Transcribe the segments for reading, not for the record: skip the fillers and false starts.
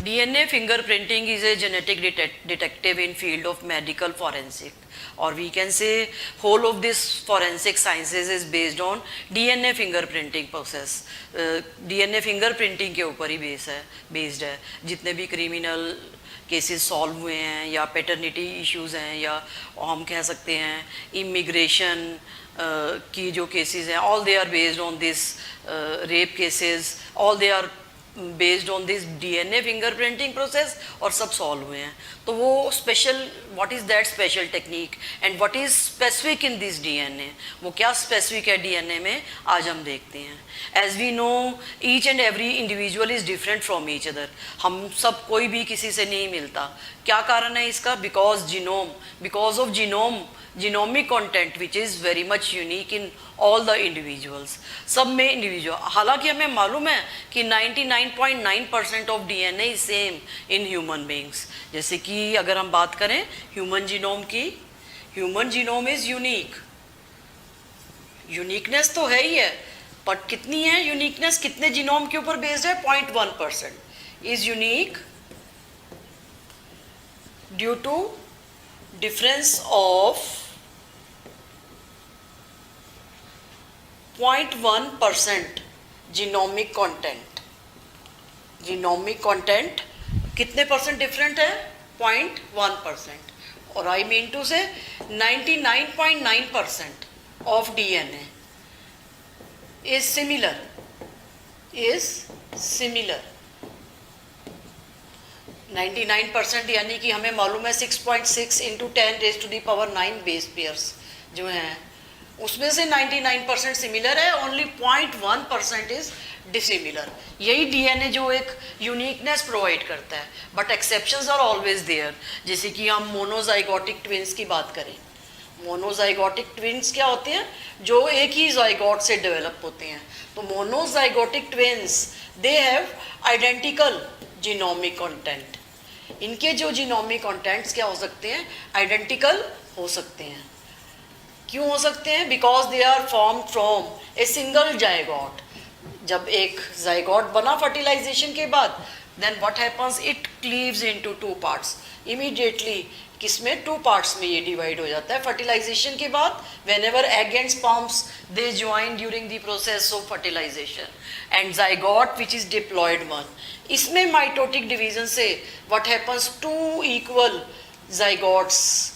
DNA fingerprinting is a genetic detective in field of medical forensic, or we can say whole of this forensic sciences is based on DNA fingerprinting process. DNA fingerprinting के ऊपर ही based है. जितने भी criminal cases solve हुए हैं या paternity issues हैं या हम कह सकते हैं इमिग्रेशन की जो केसेस हैं, all they are based on this rape cases, all they are based on this DNA fingerprinting process और सब सॉल्व हुए हैं. तो वो special, what is that special technique and what is specific in this DNA, वो क्या specific है DNA में, आज हम देखते हैं. As we know each and every individual is different from each other. हम सब कोई भी किसी से नहीं मिलता. क्या कारण है इसका? Because of genomic content which is very much unique in all the individuals. सब में इंडिविजुअल, हालांकि हमें मालूम है कि 99.9% of DNA is same in human beings. जैसे कि अगर हम बात करें ह्यूमन जीनोम की, human genome is unique. Uniqueness तो है ही है, बट कितनी है यूनिकनेस, कितने जीनोम के ऊपर बेस्ड है? 0.1% is unique due to difference of 0.1% genomic content. Genomic content कितने परसेंट डिफरेंट है? 0.1%. और आई मीन टू से 99.9% ऑफ डीएनए इज सिमिलर. 99% यानी कि हमें मालूम है 6.6 इंटू 10⁻⁹ बेस पेयर्स जो हैं, उसमें से 99% सिमिलर है, ओनली 0.1% इज डिसिमिलर. यही डीएनए जो एक यूनिकनेस प्रोवाइड करता है. But exceptions are always there. जैसे कि हम मोनोजाइगोटिक ट्विंस की बात करें. मोनोजाइगोटिक ट्विंस क्या होते हैं? जो एक ही जाइगोट से डेवलप होते हैं. तो monozygotic twins they have identical genomic content. इनके जो जीनोमिक कंटेंट्स क्या हो सकते हैं? आइडेंटिकल हो सकते हैं. क्यों हो सकते हैं? Because they are form from a single zygote. जब एक जाइगोट बना फर्टिलाइजेशन के बाद, then what happens, it cleaves into 2 parts. Immediately किसमें? 2 पार्ट्स में ये डिवाइड हो जाता है फर्टिलाइजेशन के बाद. Whenever egg and sperms they join during the process of fertilization and zygote which is diploid one. इसमें माइटोटिक डिवीजन से what happens, 2 equal zygotes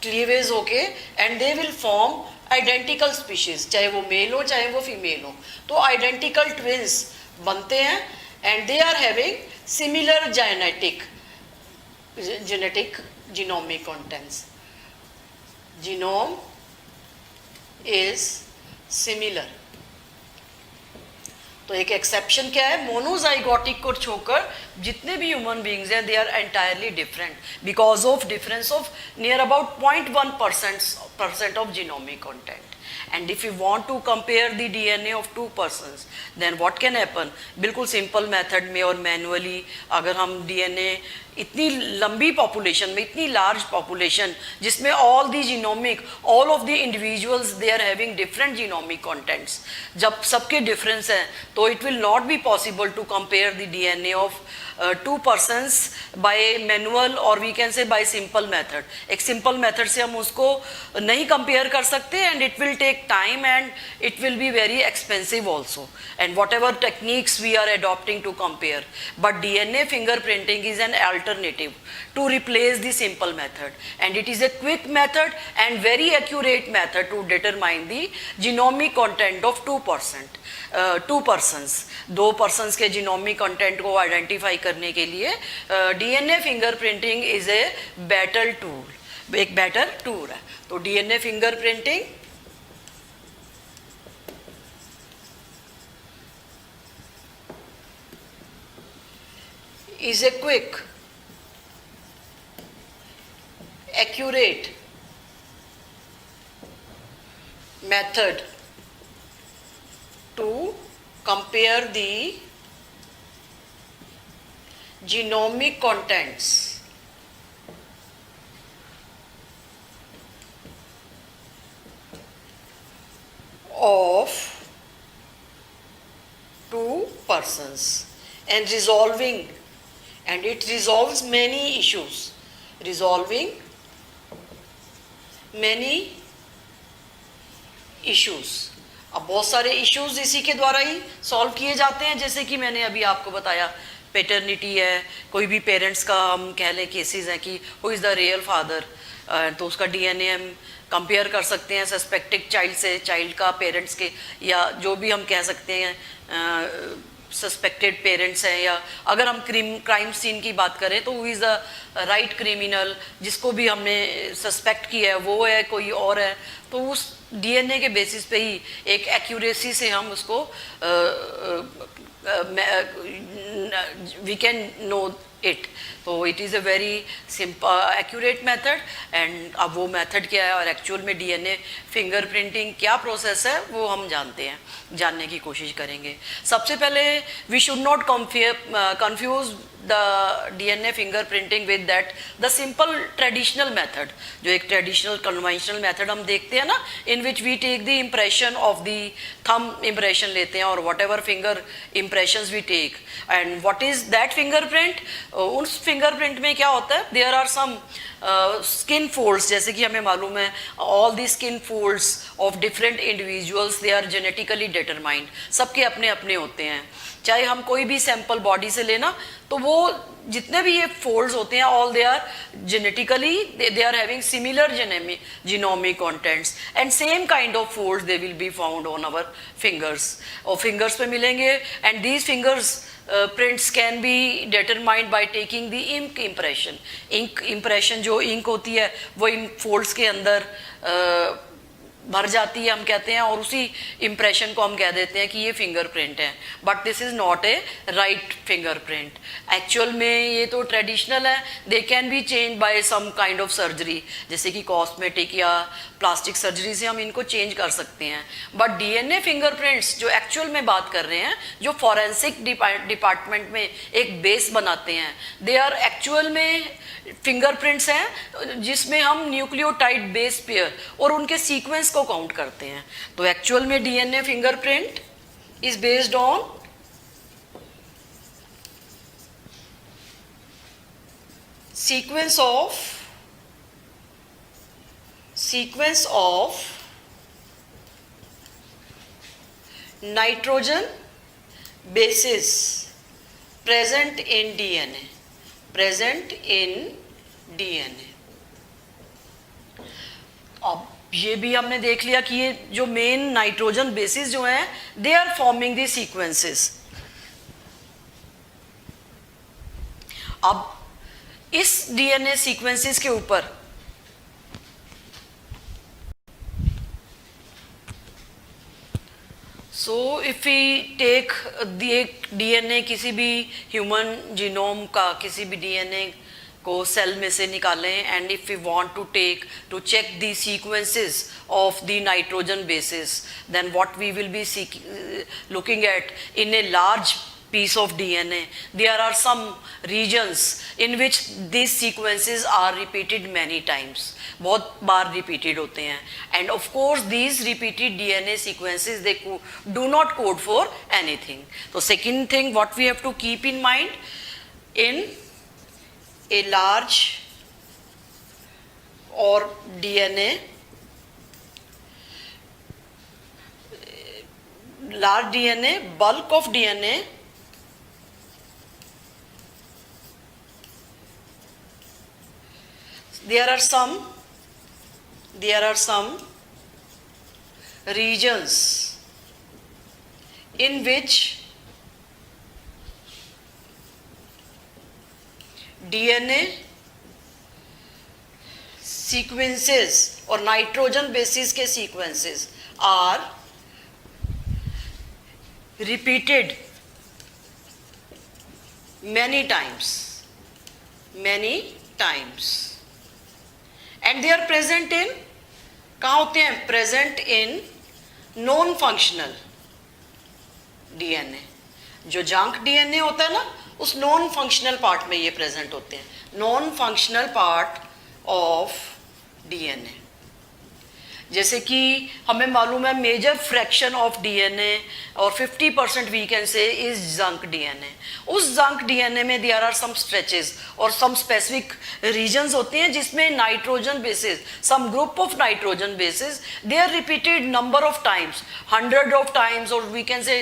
cleavage होके and they will form identical species, चाहे वो mail हो चाहे वो female हो. तो आइडेंटिकल ट्विंस बनते हैं and they are having similar genetic genomic contents. Genome is similar. तो एक एक्सेप्शन क्या है? मोनोजाइगोटिक को छोड़कर जितने भी ह्यूमन बींग्स हैं they are entirely different because of difference of near about 0.1% of genomic content. And if you want to compare the DNA of 2 persons, then what can happen? बिल्कुल simple method में और manually अगर हम DNA इतनी लंबी population में, इतनी large population जिसमें all the genomic, all of the individuals they are having different genomic contents, जब सबके डिफरेंस हैं तो it will not be possible to compare the DNA of 2 persons by manual और we can say by simple method. एक simple method से हम उसको नहीं कंपेयर कर सकते and it will take time and it will be very expensive also and what ever techniques we are adopting to compare. But DNA fingerprinting is an alternative to replace the simple method, and it is a quick method and very accurate method to determine the genomic content of 2 persons. 2 persons के genomic content को identify करने के लिए DNA fingerprinting is a better tool, एक better tool है. तो DNA fingerprinting is a quick, accurate method to compare the genomic contents of 2 persons and resolving and it resolves many issues, resolving many issues. अब बहुत सारे issues इसी के द्वारा ही solve किए जाते हैं, जैसे कि मैंने अभी आपको बताया पेटर्निटी है, कोई भी पेरेंट्स का हम कह लें केसेस हैं कि who is the real father, तो उसका डीएनए हम कंपेयर कर सकते हैं सस्पेक्टेड चाइल्ड से, चाइल्ड का पेरेंट्स के, या जो भी हम कह सकते हैं सस्पेक्टेड पेरेंट्स हैं, या अगर हम क्राइम सीन की बात करें तो who is the right criminal, जिसको भी हमने सस्पेक्ट किया है वो है कोई और है, तो उस डीएनए के बेसिस पे ही एक एक्यूरेसी से हम उसको वी कैन नो इट. तो it is a very simple accurate method. And अब वो मेथड क्या है और एक्चुअल में डीएनए फिंगरप्रिंटिंग क्या प्रोसेस है वो हम जानते हैं, जानने की कोशिश करेंगे. सबसे पहले we should not confuse the DNA fingerprinting with that the simple traditional method, जो एक ट्रेडिशनल कन्वेंशनल मेथड हम देखते हैं ना, in which we take the impression of the thumb impression लेते हैं और whatever finger impressions we take. And what is that fingerprint? उस फिंगरप्रिंट में क्या होता है, there are some skin folds, जैसे कि हमें मालूम है all the skin folds of different individuals they are genetically determined, सबके अपने अपने होते हैं. चाहे हम कोई भी सैंपल बॉडी से लेना तो वो जितने भी ये फोल्ड्स होते हैं all they are genetically they are having similar genomic contents and same kind of folds they will be found on our fingers, और फिंगर्स पे मिलेंगे. And these fingers prints can be determined by taking the ink impression. Ink impression जो ink होती है वो इन folds के अंदर भर जाती है हम कहते हैं, और उसी इम्प्रेशन को हम कह देते हैं कि ये फिंगरप्रिंट है. But this is not a right fingerprint. Actual में ये तो ट्रेडिशनल है, they can be change by some kind of surgery, जैसे कि कॉस्मेटिक या प्लास्टिक सर्जरी से हम इनको चेंज कर सकते हैं. बट डीएनए फिंगरप्रिंट्स जो एक्चुअल में बात कर रहे हैं, जो फॉरेंसिक डिपार्टमेंट में एक बेस बनाते हैं, दे आर एक्चुअल में फिंगरप्रिंट्स हैं जिसमें हम न्यूक्लियोटाइड बेस पेयर और उनके सीक्वेंस को काउंट करते हैं. तो एक्चुअल में DNA fingerprint is based on sequence of nitrogen bases present in DNA. अब ये भी हमने देख लिया कि ये जो मेन नाइट्रोजन बेसिस जो हैं they are forming the sequences. अब इस डीएनए सीक्वेंसेस के ऊपर सो इफ वी टेक एक डीएनए किसी भी ह्यूमन जीनोम का किसी भी डीएनए को सेल में से निकालें, and if we want to check the sequences of the nitrogen basis, then what we will be looking at in a large piece of DNA, there are some regions in which these sequences are repeated many times, बहुत बार repeated होते हैं. And of course these repeated DNA sequences they do not code for anything. So second thing what we have to keep in mind, in a large or DNA, large DNA, bulk of DNA, there are some regions in which DNA sequences और nitrogen basis के sequences are repeated many times and they are present in, कहाँ होते हैं, present in non functional DNA. जो junk DNA होता है ना, उस नॉन फंक्शनल पार्ट में ये प्रेजेंट होते हैं, non functional part of DNA. जैसे कि हमें मालूम है मेजर फ्रैक्शन ऑफ डीएनए और 50% we can say is junk DNA. उस जंक डीएनए में देयर आर सम स्ट्रेचेस और सम स्पेसिफिक रीजन्स होते हैं जिसमें nitrogen basis, some group of nitrogen basis they are repeated number of times, 100 of times, और we can say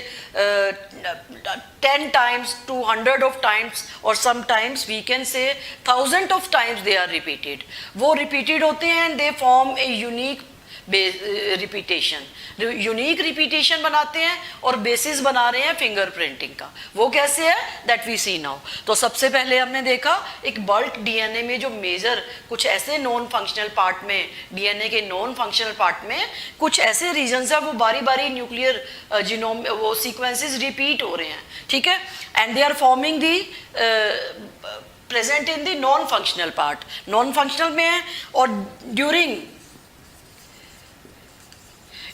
10 times to 100 of times, और sometimes we can say 1000 of times they are repeated। वो repeated होते हैं and they form a unique repetition, unique repetition बनाते हैं और basis बना रहे हैं फिंगरप्रिंटिंग का। वो कैसे है दैट वी सी नाउ। तो सबसे पहले हमने देखा एक बल्क डीएनए में जो मेजर कुछ ऐसे नॉन फंक्शनल पार्ट में, डीएनए के नॉन फंक्शनल पार्ट में कुछ ऐसे रीजन्स है वो बारी बारी न्यूक्लियर जीनोम वो सीक्वेंसेस रिपीट हो रहे हैं, ठीक है, and they are forming the present in the non functional part, non functional में है। और during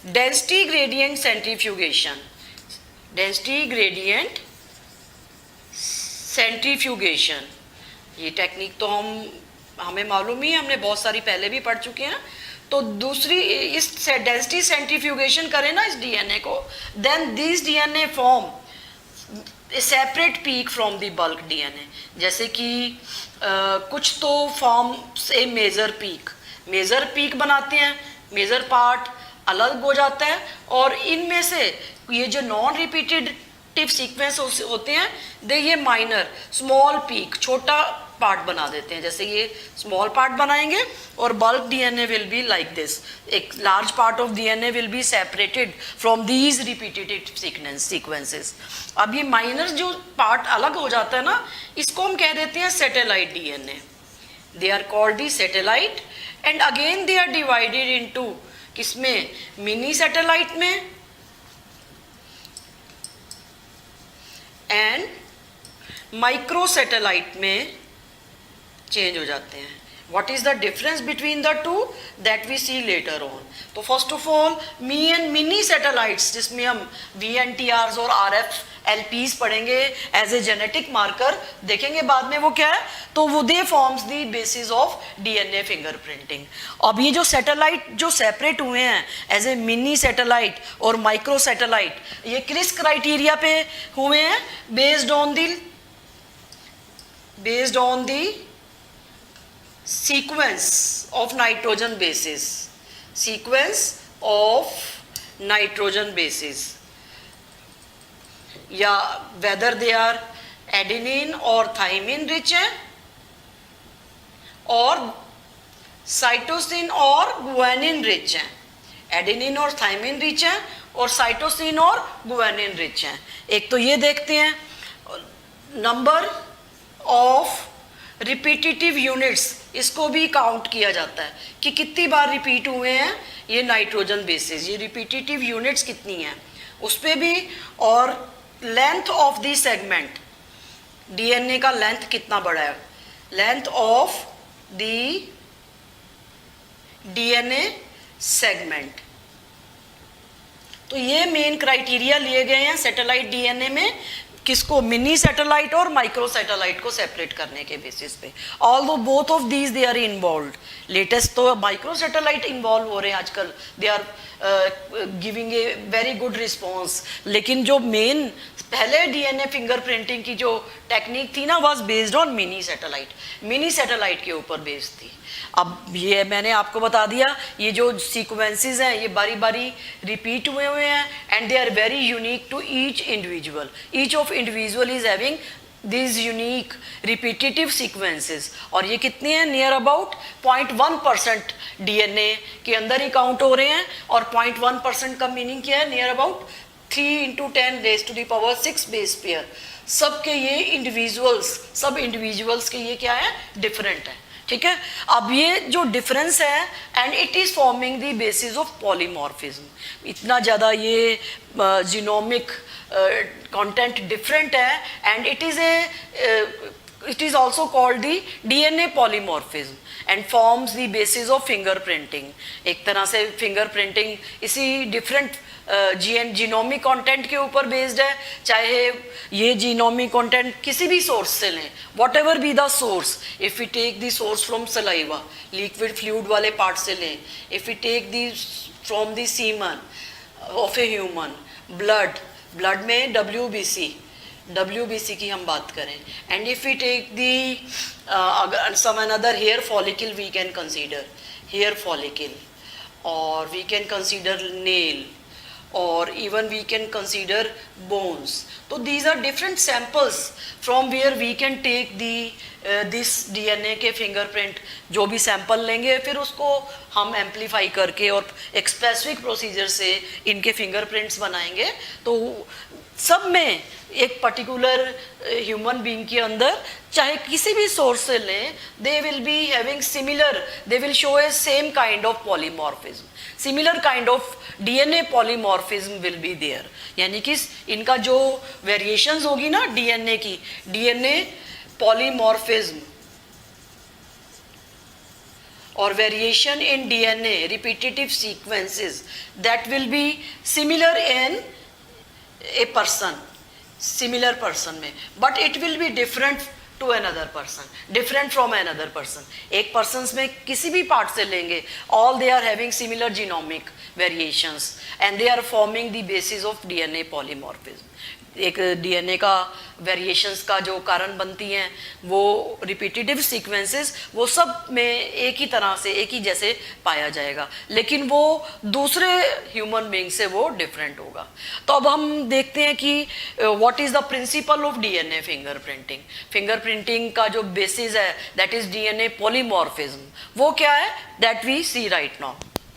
density gradient centrifugation, density gradient centrifugation, ये टेक्निक तो हमें मालूम ही है, हमने बहुत सारी पहले भी पढ़ चुके हैं। तो दूसरी इस डेंसिटी सेंट्रीफ्यूगेशन करें ना इस डीएनए को, then this DNA form a separate peak from the bulk DNA. जैसे कि कुछ तो form a major peak, major peak बनाते हैं, मेजर पार्ट अलग हो जाता है, और इनमें से ये जो नॉन रिपीटेटिव सीक्वेंस होते हैं दे ये माइनर स्मॉल पीक, छोटा पार्ट बना देते हैं। जैसे ये स्मॉल पार्ट बनाएंगे और bulk DNA will be like this, एक large part of DNA will be separated from these repetitive sequences. अब ये माइनर जो पार्ट अलग हो जाता है ना, इसको हम कह देते हैं satellite DNA. They are called the satellite, and again they are divided into किसमें, मिनी सैटेलाइट में एंड माइक्रो सैटेलाइट में चेंज हो जाते हैं। What is the difference between the two that we see later on? तो first of all mini satellites, जिसमें हम VNTRs और RFLPs पढ़ेंगे एज ए जेनेटिक मार्कर, देखेंगे बाद में वो क्या है। तो वो दे forms the basis of DNA fingerprinting. अब ये जो सैटेलाइट जो सेपरेट हुए हैं एज ए मिनी सैटेलाइट और माइक्रो सैटेलाइट, ये किस क्राइटेरिया पे हुए हैं, based on the sequence of nitrogen bases, sequence of nitrogen bases, या whether they are adenine और thymine rich हैं, और cytosine और guanine rich हैं। एडेनिन और थाइमिन रिच हैं और साइटोसिन और गुआनिन रिच हैं। एक तो ये देखते हैं नंबर ऑफ रिपीटेटिव यूनिट्स, इसको भी काउंट किया जाता है कि कितनी बार रिपीट हुए हैं ये नाइट्रोजन बेसिस, ये रिपीटेटिव यूनिट्स कितनी हैं उस पर भी, और length of the segment, DNA का लेंथ कितना बड़ा है, length of the DNA segment. तो ये मेन क्राइटेरिया लिए गए हैं सैटेलाइट डीएनए में, किसको, मिनी सैटेलाइट और माइक्रो सैटेलाइट को सेपरेट करने के बेसिस पे। Although both of these they are involved, latest तो माइक्रो सैटेलाइट इन्वॉल्व हो रहे हैं आजकल, they are giving a very good response. लेकिन जो मेन पहले डीएनए फिंगरप्रिंटिंग की जो टेक्निक थी ना, was based on mini satellite के ऊपर बेस्ड थी। अब ये मैंने आपको बता दिया, ये जो सीक्वेंसेस हैं ये बारी बारी रिपीट हुए हैं, and they are very unique to each individual, each of individual is having these unique repetitive sequences। और ये कितने हैं, नियर अबाउट 0.1% डीएनए के अंदर ही काउंट हो रहे हैं, और 0.1% का मीनिंग क्या है, नियर अबाउट 3 × 10⁻⁶ बेस पेयर। सबके ये इंडिविजुअल्स, सब इंडिविजुअल्स के ये क्या है, डिफरेंट है, ठीक है। अब ये जो डिफरेंस है, and it is forming the basis of polymorphism. इतना ज़्यादा ये जीनोमिक कंटेंट डिफरेंट है, and it is a It is also called the DNA polymorphism and forms the basis of fingerprinting. एक तरह से fingerprinting इसी different जीनोमिक कंटेंट के ऊपर बेस्ड है, चाहे ये जीनोमिक कंटेंट किसी भी सोर्स से लें, whatever be the source. If we take the source from saliva, liquid fluid वाले पार्ट से लें, if we take the from the semen of a human, blood में WBC की हम बात करें, and if we take the some another hair follicle, we can consider hair follicle, और we can consider nail, or even we can consider bones. So these are different samples from where we can take the this DNA के fingerprint. जो भी sample लेंगे फिर उसको हम amplify करके और एक specific procedure से इनके fingerprints बनाएंगे. तो सब में एक particular human being के अंदर चाहे किसी भी source से लें, they will be having similar, they will show a same kind of polymorphism. Similar kind of DNA polymorphism will be there. यानी कि इनका जो variations होगी ना DNA की, DNA polymorphism or variation in DNA repetitive sequences, that will be similar in a person, similar person में, but it will be different to another person, different from another person. एक persons में किसी भी part से लेंगे, all they are having similar genomic variations and they are forming the basis of DNA polymorphism. एक DNA का variations का जो कारण बनती हैं वो रिपीटेटिव सीक्वेंसेस, वो सब में एक ही तरह से एक ही जैसे पाया जाएगा, लेकिन वो दूसरे ह्यूमन बीइंग से वो डिफरेंट होगा. तो अब हम देखते हैं कि what is the principle of DNA fingerprinting. Fingerprinting का जो बेसिस है दैट इज DNA पॉलीमॉर्फिज्म. वो क्या है that we see right now.